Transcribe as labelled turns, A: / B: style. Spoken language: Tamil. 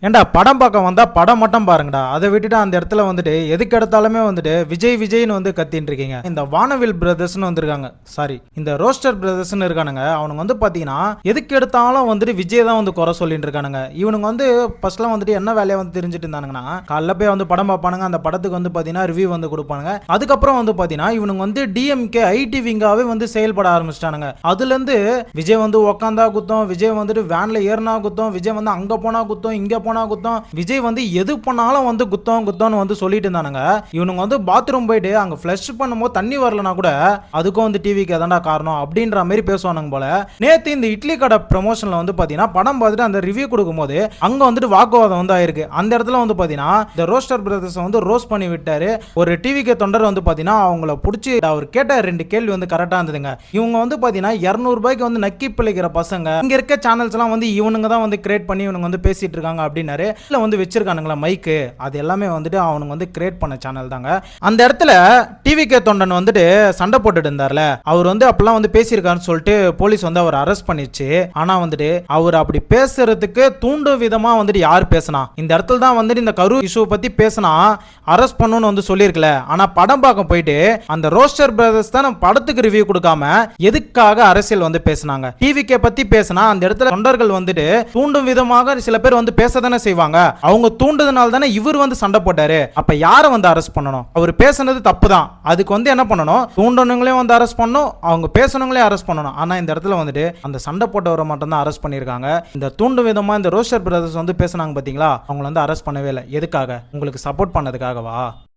A: ஏண்டா படம் பார்க்க வந்தா படம் மட்டும் பாருங்கடா, அதை விட்டுட்டு அந்த இடத்துல வந்துட்டு எதுக்கு எடுத்தாலுமே வந்துட்டு விஜய் விஜய்னு வந்து கத்தின்னு இருக்கீங்க. இந்த வானவில் பிரதர்ஸ்னு வந்திருக்காங்க, சாரி இந்த ரோஸ்டர் பிரதர்ஸ்னு இருக்கானுங்க. அவனுங்க வந்து பாத்தீங்கன்னா எதுக்கு எடுத்தாலும் வந்துட்டு விஜய் தான் வந்து குறை சொல்லிட்டு இருக்கானுங்க. இவனுங்க வந்து ஃபர்ஸ்ட்லாம் வந்துட்டு என்ன வேலையை வந்து தெரிஞ்சுட்டு இருந்தானுங்கன்னா, காலைல போய் வந்து படம் பார்ப்பானுங்க, அந்த படத்துக்கு வந்து பாத்தீங்கன்னா ரிவ்யூ வந்து கொடுப்பானுங்க. அதுக்கப்புறம் வந்து பாத்தீங்கன்னா இவனுங்க வந்து டிஎம்கே ஐடி விங்காவே வந்து செயல்பட ஆரம்பிச்சிட்டானுங்க. அதுல இருந்து விஜய் வந்து உக்காந்தா குத்தம், விஜய் வந்துட்டு வேன்ல ஏறினா குத்தம், விஜய் வந்து அங்க போனா குத்தம், இங்க போனா குத்தம், விஜய் வந்து எது பண்ணாலும் வந்து குத்தம் குத்தம்னு வந்து சொல்லிட்டு இருந்தானுங்க. இவனுங்க வந்து பாத்ரூம் போயிட்டு அங்க ஃப்ளஷ் பண்ணும்போது தண்ணி வரலனா கூட அதுக்கும் வந்து டிவிக்கு எதாண்டா காரணம் அப்படின்ற மாதிரி பேசுவானுங்க போல. நேத்து இந்த இட்லி கடை ப்ரமோஷன்ல வந்து பாத்தீங்கன்னா படம் பார்த்துட்டு அந்த ரிவ்யூ கொடுக்கும்போது அங்க வந்துட்டு வாக்குவாதம் வந்து ஆயிருக்கு. அந்த இடத்துல வந்து பாத்தீங்கன்னா இந்த ரோஸ்டர் பிரதர்ஸ் வந்து ரோஸ்ட் பண்ணி விட்டாரு. ஒரு டிவிக்கு தொண்டர் வந்து பாத்தீங்கன்னா அவங்கள பிடிச்சி அவர் கேட்ட 2 கேள்வி வந்து கரெக்டா இருந்ததுங்க. இவங்க வந்து பாத்தீங்கன்னா 200 ரூபாய்க்கு வந்து நக்கி பிழைக்கிற பசங்க, இங்க இருக்க சேனல்ஸ் எல்லாம் வந்து இவனுங்க தான் வந்து கிரியேட் பண்ணி இவனுங்க வந்து பேசிட்டு இருக்காங்க அப்படின்னாரு. இல்ல வந்து வச்சிருக்கானுங்களா மைக்கு, அது எல்லாமே வந்துட்டு அவனுங்க வந்து கிரியேட் பண்ண சேனல் தாங்க. அந்த இடத்துல டிவிகே தொண்டன் வந்துட்டு சண்டை போட்டுட்டு இருந்தார்ல, அவர் வந்து அப்பெல்லாம் வந்து பேசியிருக்காருன்னு சொல்லிட்டு போலீஸ் வந்து அவர் அரெஸ்ட் பண்ணிச்சு. ஆனா வந்துட்டு அவர் அப்படி பேசுறதுக்கு தூண்டும் விதமா வந்துட்டு யார் பேசினா, இந்த இடத்துல தான் வந்துட்டு இந்த கரூர் இஷ்யூ பத்தி பேசினா அரெஸ்ட் பண்ணணும்னு வந்து சொல்லியிருக்கல. ஆனா படம் பார்க்க போயிட்டு அந்த ரோஸ்டர் பிரதர்ஸ் தான் படத்துக்கு ரிவ்யூ கொடுக்காம எதுக்காக அரசியல் வந்து பேசினாங்க. டிவிகே பத்தி பேசினா அந்த இடத்துல தொண்டர்கள் வந்துட்டு தூண்டும் விதமாக சில பேர் வந்து பேசதானே செய்வாங்க. அவங்க தூண்டுதனால தானே இவர் வந்து சண்டை போட்டாரு. அப்ப யாரை வந்து அரெஸ்ட் பண்ணணும்? அவர் பேசுனது தப்பு தான், அதுக்கு வந்து என்ன பண்ணணும், தூண்டவங்களையும் வந்து அரெஸ்ட் பண்ணணும், அவங்க பேசணுங்களே அரெஸ்ட் பண்ணணும். ஆனா இந்த இடத்துல வந்துட்டு அந்த சண்டை போட்டவரை மட்டும் தான் அரெஸ்ட் பண்ணிருக்காங்க. இந்த தூண்டும் விதமா இந்த ரோஸ்டர் பிரதர்ஸ் வந்து பேசினாங்க பாத்தீங்களா, அவங்க வந்து அரெஸ்ட் பண்ணவே இல்லை. எதுக்காக? உங்களுக்கு சப்போர்ட் பண்ணதுக்காகவா?